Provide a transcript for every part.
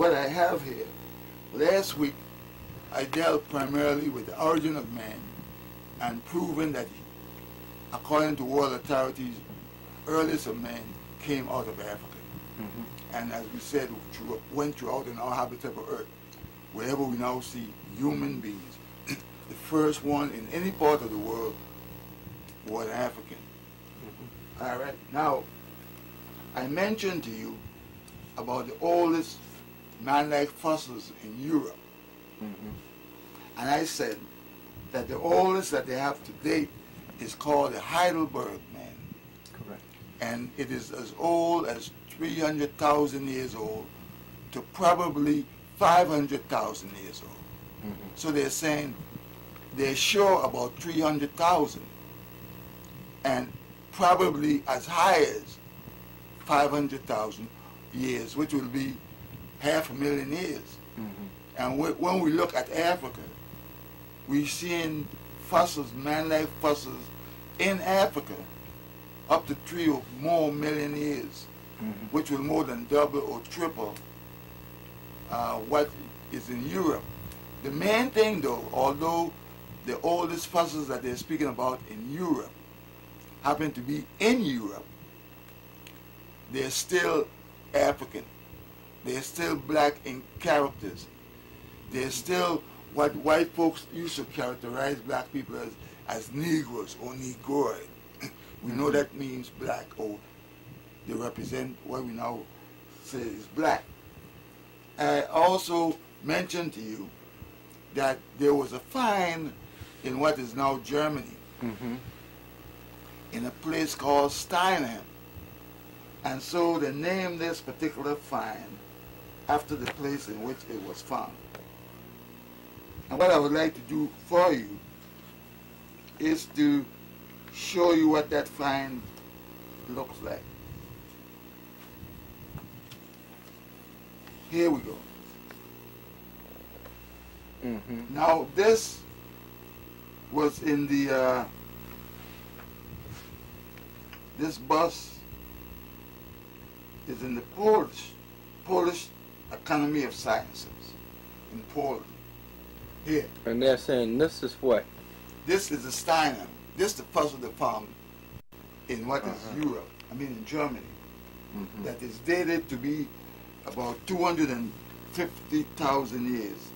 what I have here. Last week, I dealt primarily with the origin of man and proven that, according to world authorities, earliest of man came out of Africa. And as we said, went throughout in our habitat of Earth, wherever we now see human beings. The first one in any part of the world was an African. All right. Now, I mentioned to you about the oldest man-like fossils in Europe. And I said that the oldest that they have to date is called the Heidelberg man. Correct. And it is as old as 300,000 years old to probably 500,000 years old. So they're saying they're sure about 300,000 and probably as high as 500,000 years, which will be 500,000 years. And when we look at Africa, we're seeing fossils, man-like fossils in Africa up to 3 or more million years, which will more than double or triple what is in Europe. The main thing though, although the oldest fossils that they're speaking about in Europe happen to be in Europe, they're still African. They're still black in characters. They're still what white folks used to characterize black people as Negroes or Negroid. We know that means black, or they represent what we now say is black. I also mentioned to you that there was a find in what is now Germany, in a place called Steinheim. And so they named this particular find after the place in which it was found. And what I would like to do for you is to show you what that find looks like. Here we go. Now this was in the, this bus is in the Polish Academy of Sciences in Poland. Here. And they're saying this is what? This is the Steiner. This is the fossil they found in what is Europe, I mean in Germany, that is dated to be about 250,000 years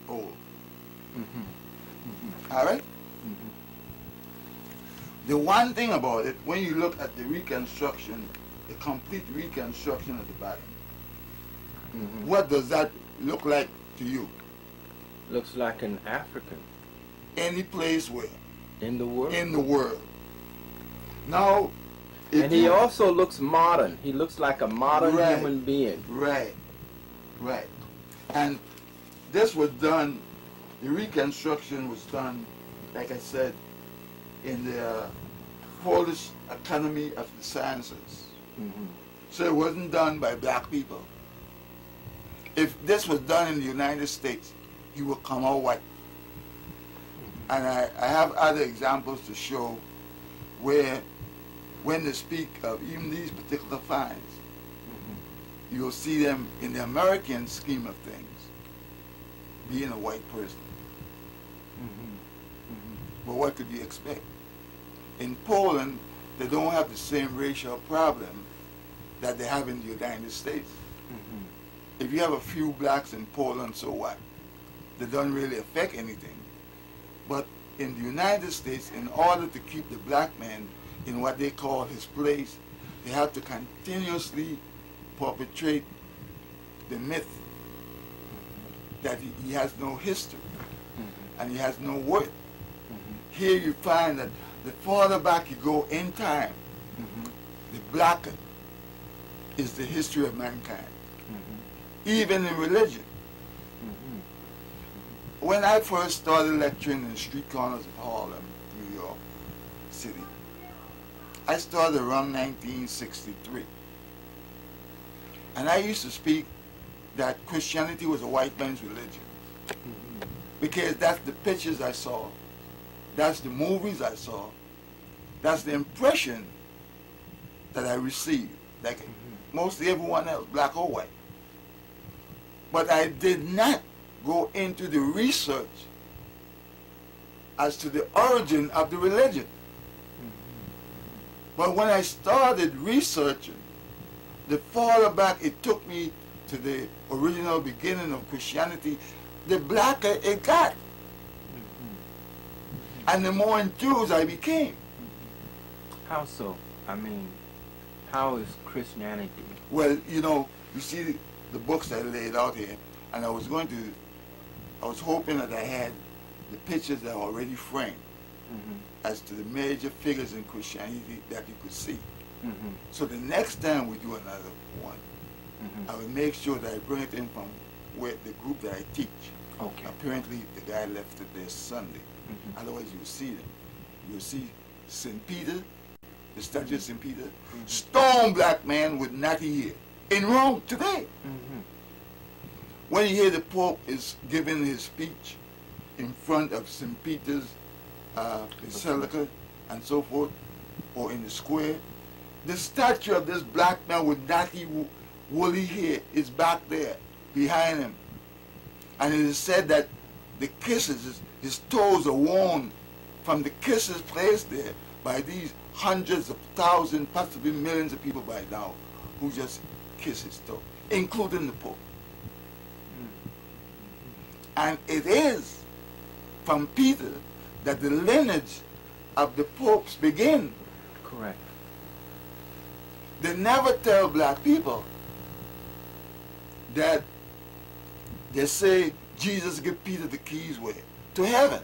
old. All right? The one thing about it, when you look at the reconstruction, the complete reconstruction of the body, what does that look like to you? Looks like an African. Any place where? In the world. In the world. Now, and he also looks modern. He looks like a modern human being. Right, right. And this was done, the reconstruction was done, like I said, in the Polish Academy of the Sciences. So it wasn't done by black people. If this was done in the United States, he would come out white. And I have other examples to show where, when they speak of even these particular finds, you'll see them in the American scheme of things being a white person. But what could you expect? In Poland, they don't have the same racial problem that they have in the United States. If you have a few blacks in Poland, so what? They don't really affect anything. But in the United States, in order to keep the black man in what they call his place, they have to continuously perpetrate the myth that he has no history and he has no worth. Here you find that the farther back you go in time, the blacker is the history of mankind, even in religion. When I first started lecturing in the street corners of Harlem, New York City, I started around 1963. And I used to speak that Christianity was a white man's religion. Because that's the pictures I saw, that's the movies I saw, that's the impression that I received, like mostly everyone else, black or white. But I did not go into the research as to the origin of the religion. But when I started researching, the farther back it took me to the original beginning of Christianity, the blacker it got. And the more enthused I became. How so? I mean, how is Christianity? Well, you know, you see the books that I laid out here, and I was hoping that I had the pictures that are already framed as to the major figures in Christianity that you could see. So the next time we do another one, I will make sure that I bring it in from where the group that I teach. Okay. Apparently the guy left it there Sunday. Otherwise you'll see them. You'll see St. Peter, the statue of St. Peter, stone black man with natty hair in Rome today. When you hear the Pope is giving his speech in front of St. Peter's Basilica and so forth, or in the square, the statue of this black man with natty woolly hair is back there behind him. And it is said that the kisses, his toes are worn from the kisses placed there by these hundreds of thousands, possibly millions of people by now, who just kiss his toe, including the Pope. And it is from Peter that the lineage of the popes begin. Correct. They never tell black people that they say Jesus gave Peter the keys where? To heaven.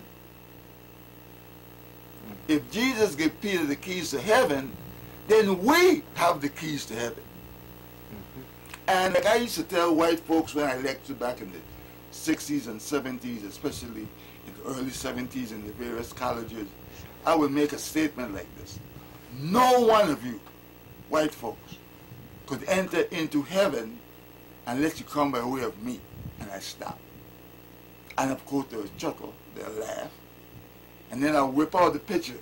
If Jesus gave Peter the keys to heaven, then we have the keys to heaven. And like I used to tell white folks when I lectured back in the 60s and 70s, especially in the early 70s in the various colleges, I would make a statement like this. No one of you, white folks, could enter into heaven unless you come by way of me. And I stop. And of course they'll chuckle, they'll laugh. And then I'll whip out the picture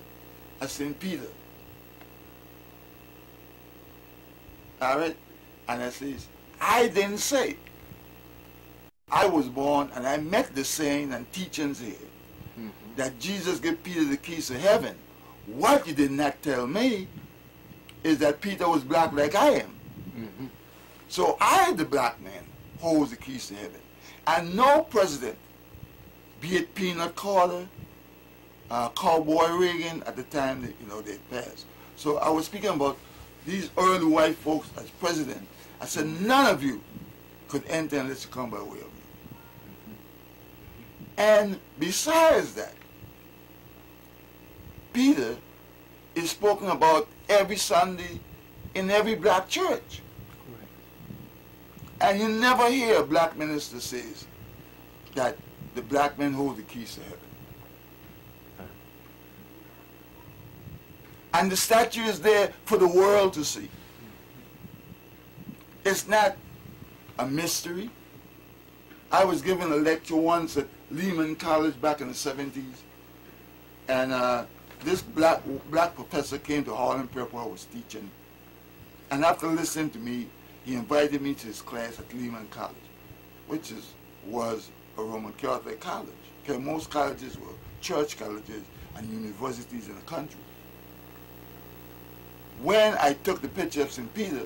of St. Peter. All right? And I says, I didn't say it. I was born and I met the saying and teachings here that Jesus gave Peter the keys to heaven. What you did not tell me is that Peter was black like I am. So I, the black man, holds the keys to heaven. And no president, be it Peanut Carter, Cowboy Reagan, at the time that, they passed. So I was speaking about these early white folks as president. I said, none of you could enter unless you come by way of me. And besides that, Peter is spoken about every Sunday in every black church. And you never hear a black minister says that the black men hold the keys to heaven. And the statue is there for the world to see. It's not a mystery. I was given a lecture once at Lehman College back in the 70s. And this black professor came to Harlem Prep where I was teaching. And after listening to me, he invited me to his class at Lehman College, which was a Roman Catholic college. Okay, most colleges were church colleges and universities in the country. When I took the picture of St. Peter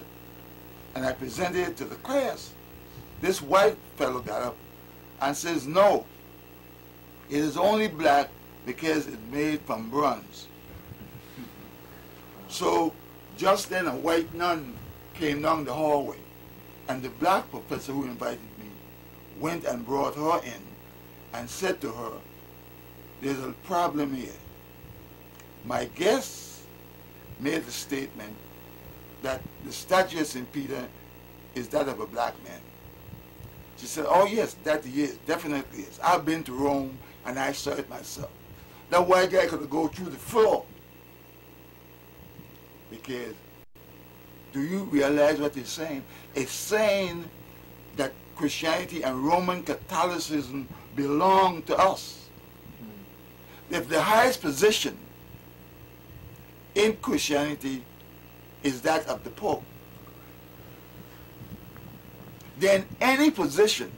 and I presented it to the class, this white fellow got up and says, no, it is only black because it's made from bronze. So just then a white nun came down the hallway, and the black professor who invited me went and brought her in and said to her, there's a problem here. My guests made the statement that the statue of St. Peter is that of a black man. She said, oh yes, that he is, definitely is. I've been to Rome and I saw it myself. That white guy could go through the floor. Because, do you realize what it's saying? It's saying that Christianity and Roman Catholicism belong to us. If the highest position in Christianity is that of the Pope, then any position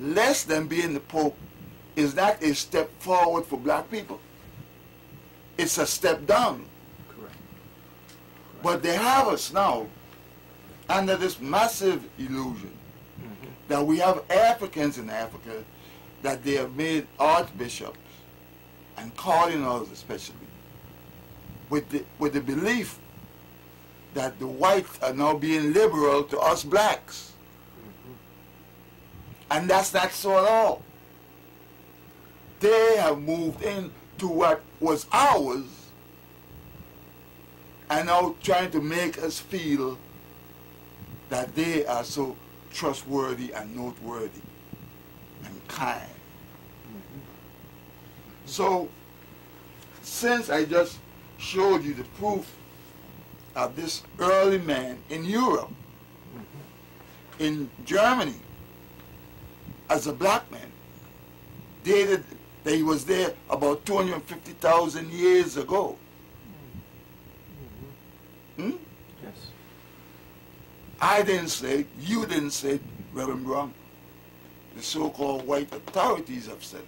less than being the Pope is not a step forward for black people. It's a step down. Correct. But they have us now under this massive illusion that we have Africans in Africa, that they have made archbishops and cardinals especially, with the belief that the whites are now being liberal to us blacks. And that's not so at all. They have moved into what was ours and now trying to make us feel that they are so trustworthy and noteworthy and kind. So, since I just showed you the proof of this early man in Europe, in Germany, as a black man, dated that he was there about 250,000 years ago. Hmm? Yes. I didn't say it, you didn't say it, Reverend Brown. The so-called white authorities have said it.